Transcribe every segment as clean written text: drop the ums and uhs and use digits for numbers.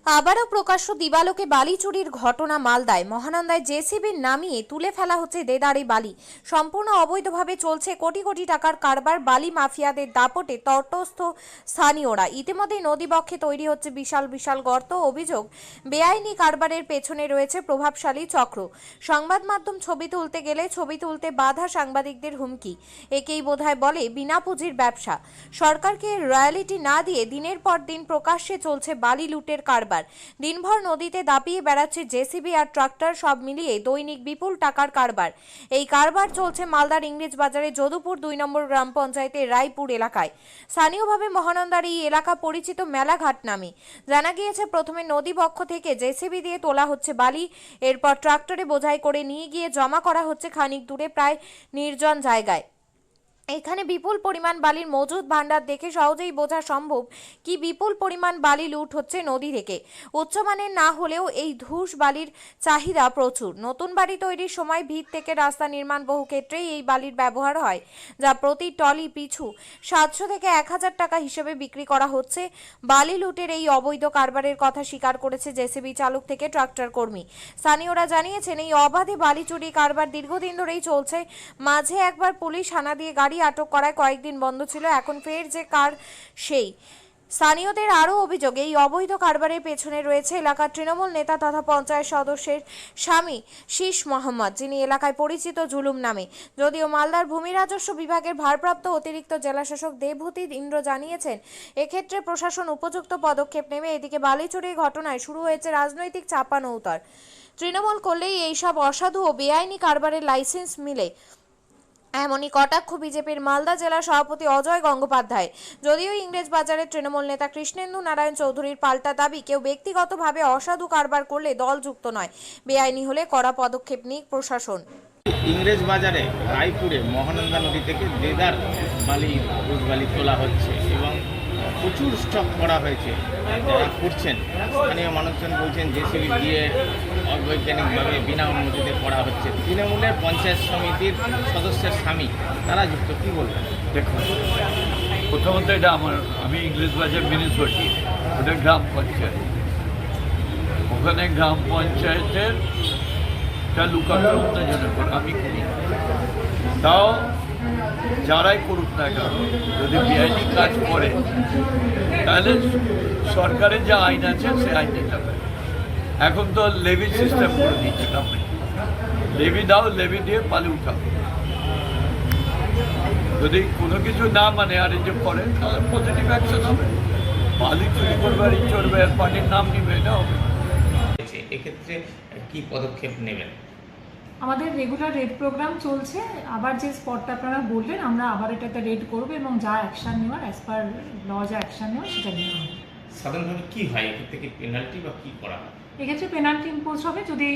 আবারও প্রকাশ্য দিবালোকে বালি চুরির ঘটনা মালদায়। মহানন্দায় জেসিবির নামিয়ে তুলে ফেলা হচ্ছে দেদারে বালি। সম্পূর্ণ অবৈধভাবে চলছে কোটি কোটি টাকার কারবার। বালি মাফিয়াদের দাপটে তটস্থ স্থানীয়রা। ইতিমধ্যেই নদীবক্ষে তৈরি হচ্ছে বিশাল বিশাল গর্ত। অভিযোগ, বেআইনি কারবারের পেছনে রয়েছে প্রভাবশালী চক্র। সংবাদ মাধ্যম ছবি তুলতে গেলে ছবি তুলতে বাধা, সাংবাদিকদের হুমকি। একেই বোধহয় বলে বিনা পুঁজির ব্যবসা। সরকারকে রয়্যালিটি না দিয়ে দিনের পর দিন প্রকাশ্যে চলছে বালি লুটের কারবার। দিনভর নদীতে দাপিয়ে বেড়াচ্ছে জেসিবি আর ট্রাক্টর, সব মিলিয়ে দৈনিক বিপুল টাকার কারবার। এই কারবার চলছে মালদার ইংরেজ বাজারে যদুপুর 2 নম্বর গ্রাম পঞ্চায়েতের রায়পুর এলাকায়। স্থানীয়ভাবে মহানন্দার এই এলাকা পরিচিত মেলাঘাট নামে। জানা গিয়েছে, প্রথমে নদী পক্ষ থেকে জেসিবি দিয়ে তোলা হচ্ছে বালি, এরপর ট্রাক্টরে বোঝাই করে নিয়ে গিয়ে জমা করা হচ্ছে খানিক দূরে প্রায় নির্জন জায়গায়। এখানে বিপুল পরিমাণ বালির মজুদ ভান্ডার দেখে সহজেই বোঝা সম্ভব কি বিপুল পরিমাণ বালি লুট হচ্ছে নদী থেকে। উচ্চমানের না হলেও এই ধূস বালির চাহিদা প্রচুর। নতুন বাড়ি তৈরির সময় ভিত থেকে রাস্তা নির্মাণ বহু ক্ষেত্রেই এই বালির ব্যবহার হয়, যা প্রতি টলি পিছু 700 থেকে 1000 টাকা হিসেবে বিক্রি করা হচ্ছে। বালি লুটের এই অবৈধ কারবারের কথা স্বীকার করেছে জেসিবি চালক থেকে ট্রাক্টর কর্মী। স্থানীয়রা জানিয়েছেন, এই অবাধে বালি চুরি কারবার দীর্ঘদিন ধরেই চলছে। মাঝে একবার পুলিশ হানা দিয়ে গাড়ি আটক করায় কয়েকদিন বন্ধ ছিল, এখন ফের যে কার সেই। স্থানীয়দের আরও অভিযোগ, এই অবৈধ কারবারের পেছনে রয়েছে এলাকার তৃণমূল নেতা তথা পঞ্চায়েত সদস্যের স্বামী শীষ মোহাম্মদ, যিনি এলাকায় পরিচিত জুলুম নামে। যদিও মালদার ভূমি রাজস্ব বিভাগের ভারপ্রাপ্ত অতিরিক্ত জেলাশাসক দেবভূতি ইন্দ্র জানিয়েছেন, এক্ষেত্রে প্রশাসন উপযুক্ত পদক্ষেপ নেবে। এদিকে বালি চুরির ঘটনায় শুরু হয়েছে রাজনৈতিক চাপানউতার। তৃণমূল করলেই এইসব অসাধু ও বেআইনি কারবারের লাইসেন্স মিলে, এমনই কটাক্ষ বিজেপির মালদা জেলা সভাপতি অজয় গঙ্গোপাধ্যায়। যদিও ইংরেজ বাজারের তৃণমূল নেতা কৃষ্ণেন্দু নারায়ণ চৌধুরীর পাল্টা দাবি, কেউ ব্যক্তিগতভাবে অসাধু কারবার করলে দল যুক্ত নয়, বেআইনি হলে কড়া পদক্ষেপ নিক প্রশাসন। ইংরেজ বাজারে রায়পুরে মহানন্দা নদী থেকে দেদার বালি বালি তোলা হচ্ছে এবং প্রচুর স্টক করা হয়েছে। যারা করছেন স্থানীয় মানুষজন বলছেন জেসিবি দিয়ে অবৈজ্ঞানিকভাবে বিনা অনুমতিতে করা হচ্ছে। তৃণমূলের পঞ্চায়েত সমিতির সদস্যের স্বামী তারা যুক্ত, কী বলবেন? দেখুন, প্রথমত এটা আমি ইংরেজ বাজার মিউনিসিপালিটি, ওটা গ্রাম পঞ্চায়েত। ওখানে গ্রাম পঞ্চায়েতের লুকানোর জন্য আমি করি, তাও যারাই করুক না কেন, যদি বেআইনি কাজ করে তাহলে সরকারের যে আইন আছে সে আইন দিতে হবে। এখন তো লেভি সিস্টেম করে দিচ্ছে গভর্নমেন্ট, লেভি দাও, লেভি দিয়ে পালি উঠাও। যদি কোনো কিছু না মানে আর এই যে করে তাহলে পজিটিভ অ্যাকশন হবে। বালি চুরি করবে আর চড়বে আর পানির নাম নিবে, এটা হবে। এক্ষেত্রে কি পদক্ষেপ নেবেন? আমাদের রেগুলার রেড প্রোগ্রাম চলছে। আবার যে স্পটটা আপনারা বললেন, আমরা আবার এটাতে রেড করবো এবং যা অ্যাকশান নেওয়ার অ্যাজ পার ল যা অ্যাকশান নেওয়ার সেটা নেওয়া হবে। সাধারণভাবে কী হয় এক্ষেত্রে, কি পেনাল্টি বা কী করা হয়? এক্ষেত্রে পেনাল্টি ইম্পোজ হবে যদি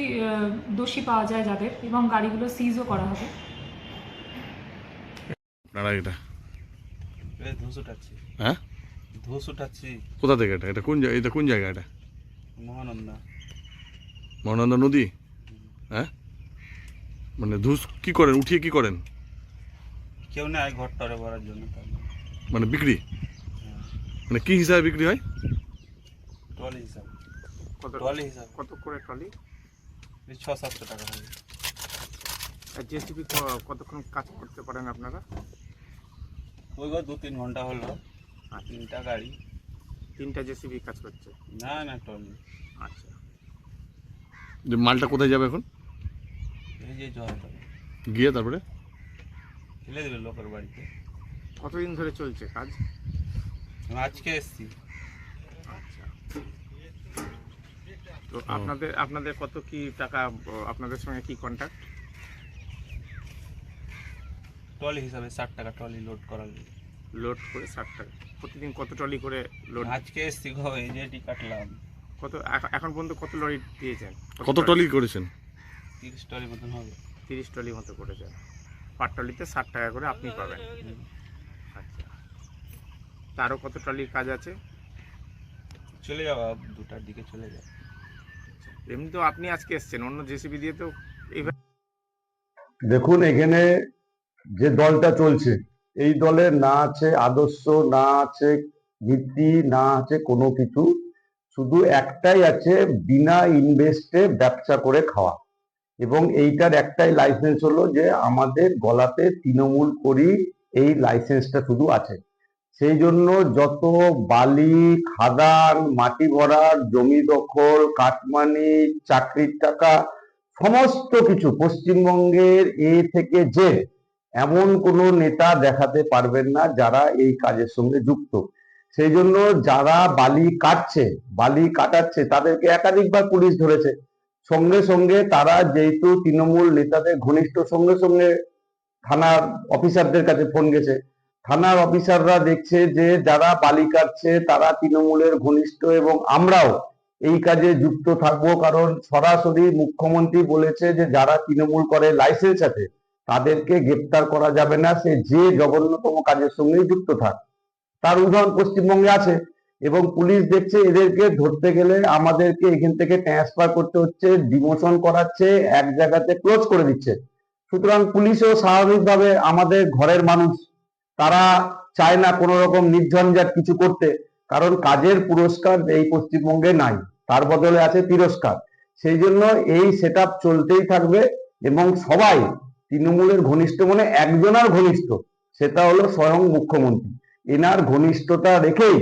দোষী পাওয়া যায় যাদের, এবং গাড়িগুলো সিজও করা হবে। ধূস উঠাচ্ছি। হ্যাঁ, ধূস উঠাচ্ছি। কোথা থেকে এটা? এটা কোন জায়গা? এটা মহানন্দা। মহানন্দা নদী। হ্যাঁ, মানে ধূস কি করেন, উঠিয়ে কি করেন? কেউ নেই ঘরটারে ভরার জন্য, মানে বিক্রি? মানে কি হিসাবে বিক্রি হয়? ট্রলি হিসাব। ট্রলি হিসাব কত করে ট্রলি? 600-700 টাকা হবে। জেসিবি কতক্ষণ কাজ করতে পারেন আপনারা? ওই 2-3 ঘন্টা হলো। আর 3টা গাড়ি, 3টা জেসিবি কাজ করছে? না ট্রলি। আচ্ছা, যে মালটা কোথায় যাবে এখন? এই যে জল গিয়ে তারপরে ফেলে দেবে লোকের বাড়িতে। কতদিন ধরে চলছে কাজ? আজকে এসছি। আচ্ছা, তো আপনাদের কত কি টাকা, আপনাদের সঙ্গে কি কন্ট্যাক্ট? ট্রলি হিসাবে 60 টাকা ট্রলি লোড করার। লোড করে 60 টাকা। প্রতিদিন কত ট্রলি করে লোড? আজকে এসছি গো, এই যে টি কাটলাম। কত এখন পর্যন্ত কত লরি দিয়েছেন? কত ট্রলি করেছেন? 30 ট্রলি মতন হবে। 30 ট্রলি মতো করেছেন। পার ট্রলিতে 60 টাকা করে আপনি পাবেন। আচ্ছা, তারও কত ট্রলির কাজ আছে? চলে যাওয়া 2টার দিকে চলে যাও। এমনি তো আপনি আজকে এসছেন, অন্য জেসিবি দিয়ে তো এইভাবে। দেখুন, এখানে যে দলটা চলছে, এই দলের না আছে আদর্শ, না আছে ভিত্তি, না আছে কোনো কিছু। শুধু একটাই আছে, বিনা ইনভেস্টে ব্যবসা করে খাওয়া। এবং এইটার একটাই লাইসেন্স হলো যে আমাদের গলাতে তৃণমূল করি এই লাইসেন্সটা শুধু আছে। সেই জন্য যত বালি, খাদান, মাটি ভরাট, জমি দখল, কাটমানি, চাকরির টাকা, সমস্ত কিছু পশ্চিমবঙ্গের এ থেকে যে এমন কোনো নেতা দেখাতে পারবেন না যারা এই কাজের সঙ্গে যুক্ত। সেই জন্য যারা বালি কাটাচ্ছে তাদেরকে একাধিকবার পুলিশ ধরেছে। সঙ্গে সঙ্গে তারা যেহেতু তৃণমূল নেতাদের ঘনিষ্ঠ, সঙ্গে সঙ্গে থানার অফিসারদের কাছে ফোন গেছে। থানার অফিসাররা দেখছে যে যারা বালি কাটছে তারা তৃণমূলের ঘনিষ্ঠ, এবং আমরাও এই কাজে যুক্ত থাকবো, কারণ সরাসরি মুখ্যমন্ত্রী বলেছে যে যারা তৃণমূল করে লাইসেন্স আছে তাদেরকে গ্রেপ্তার করা যাবে না, সে যে জঘন্যতম কাজের সঙ্গেই যুক্ত থাক। তার উদাহরণ পশ্চিমবঙ্গে আছে, এবং পুলিশ দেখছে এদেরকে ধরতে গেলে আমাদেরকে এখান থেকে ট্রান্সফার করতে হচ্ছে, ডিমোশন করাচ্ছে, এক জায়গাতে ক্লোজ করে দিচ্ছে। সুতরাং পুলিশও স্বাভাবিকভাবে আমাদের ঘরের মানুষ, তারা চায় না কোনো রকম নির্ঝঞ্ঝাট কিছু করতে, কারণ কাজের পুরস্কার এই পশ্চিমবঙ্গে নাই, তার বদলে আছে তিরস্কার। সেই জন্য এই সেটআপ চলতেই থাকবে, এবং সবাই তৃণমূলের ঘনিষ্ঠ, মানে একজনের ঘনিষ্ঠ, সেটা হলো স্বয়ং মুখ্যমন্ত্রী। এনার ঘনিষ্ঠতা রেখেই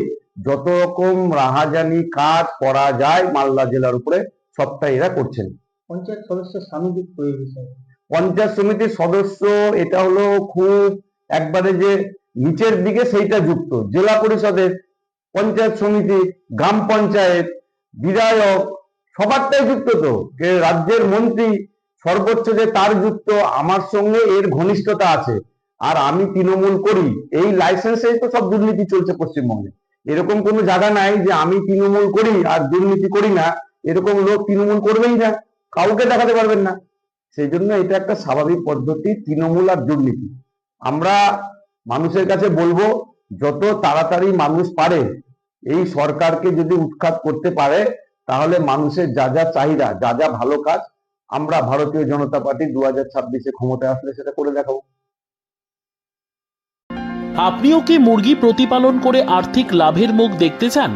যত রকম রাহাজানি কাজ করা যায় মালদা জেলার উপরে সবটাই এরা করছেন। পঞ্চায়েত সদস্য সামাজিক পরিবেশে পঞ্চায়েত সমিতির সদস্য এটা হলো খুব একবারে যে নিচের দিকে সেইটা যুক্ত। জেলা পরিষদের, পঞ্চায়েত সমিতি, গ্রাম পঞ্চায়েত, বিধায়ক সবারটাই যুক্ত। তো রাজ্যের মন্ত্রী সর্বোচ্চ যে তার যুক্ত, আমার সঙ্গে এর ঘনিষ্ঠতা আছে, আর আমি তৃণমূল করি, এই লাইসেন্সেই তো সব দুর্নীতি চলছে পশ্চিমবঙ্গে। এরকম কোনো জায়গা নাই যে আমি তৃণমূল করি আর দুর্নীতি করি না, এরকম লোক তৃণমূল করবেই না, কাউকে দেখাতে পারবেন না। সেই জন্য এটা একটা স্বাভাবিক পদ্ধতি, তৃণমূল আর দুর্নীতি। আমরা মানুষের কাছে বলবো যত তাড়াতাড়ি মানুষ পারে এই সরকারকে যদি উৎখাত করতে পারে, তাহলে মানুষের যা যা চাহিদা, যা যা ভালো কাজ, আমরা ভারতীয় জনতা পার্টি 2026-এ ক্ষমতায় আসলে সেটা করে দেখাবো। আপনিও কি মুরগি প্রতিপালন করে আর্থিক লাভের মুখ দেখতে চান?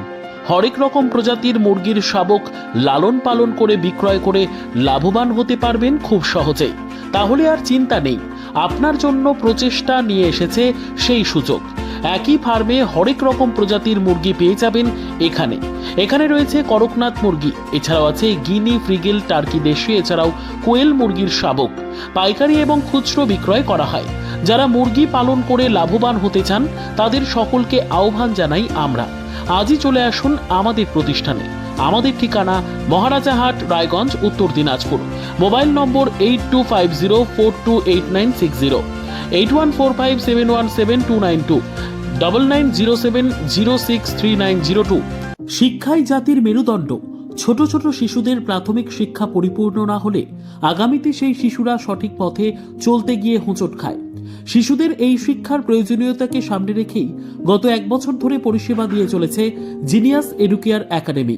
হরেক রকম প্রজাতির মুরগির শাবক লালন পালন করে বিক্রয় করে লাভবান হতে পারবেন খুব সহজেই। তাহলে আর চিন্তা নেই, আপনার জন্য প্রচেষ্টা নিয়ে এসেছে সেই সুযোগ। একই ফার্মে হরেক রকম প্রজাতির মুরগি পেয়ে যাবেন এখানে রয়েছে করকনাথ মুরগি, এছাড়াও আছে গিনি, ফ্রিগেল, টার্কি দেশি, এছাড়াও কোয়েল মুরগির শাবক। পাইকারি এবং খুচরো বিক্রয় করা হয়। যারা মুরগি পালন করে লাভবান হতে চান তাদের সকলকে আহ্বান জানাই আমরা। আজই চলে আসুন আমাদের প্রতিষ্ঠানে। আমাদের ঠিকানা মহারাজাহাট, রায়গঞ্জ, উত্তর দিনাজপুর। মোবাইল নম্বর 8250428960, 8145717292, 9907063902। শিক্ষাই জাতির মেরুদণ্ড। ছোট ছোট শিশুদের প্রাথমিক শিক্ষা পরিপূর্ণ না হলে আগামীতে সেই শিশুরা সঠিক পথে চলতে গিয়ে হোঁচট খায়। শিশুদের এই শিক্ষার প্রয়োজনীয়তাকে সামনে রেখেই গত 1 বছর ধরে পরিষেবা দিয়ে চলেছে জিনিয়াস এডুকেয়ার একাডেমি।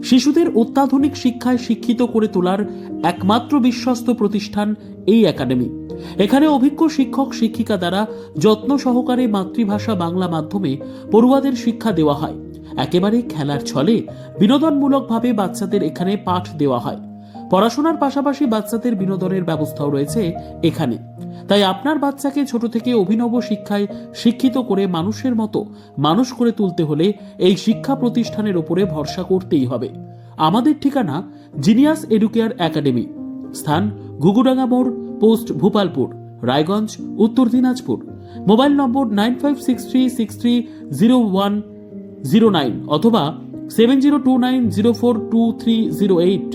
শিশুদের অত্যাধুনিক শিক্ষায় শিক্ষিত করে তোলার একমাত্র বিশ্বস্ত প্রতিষ্ঠান এই একাডেমি। এখানে অভিজ্ঞ শিক্ষক শিক্ষিকা দ্বারা যত্ন সহকারে মাতৃভাষা বাংলা মাধ্যমে পড়ুয়াদের শিক্ষা দেওয়া হয়। একেবারে খেলার ছলে বিনোদনমূলকভাবে বাচ্চাদের এখানে পাঠ দেওয়া হয়। পড়াশোনার পাশাপাশি বাচ্চাদের বিনোদনের ব্যবস্থাও রয়েছে এখানে। তাই আপনার বাচ্চাকে ছোট থেকে অভিনব শিক্ষায় শিক্ষিত করে মানুষের মতো মানুষ করে তুলতে হলে এই শিক্ষা প্রতিষ্ঠানের উপরে ভরসা করতেই হবে। আমাদের ঠিকানা জিনিয়াস এডুকেয়ার একাডেমি, স্থান ঘুঘুডাঙ্গা মোড়, পোস্ট ভূপালপুর, রায়গঞ্জ, উত্তর দিনাজপুর। মোবাইল নম্বর 9563630109 অথবা 7029042308।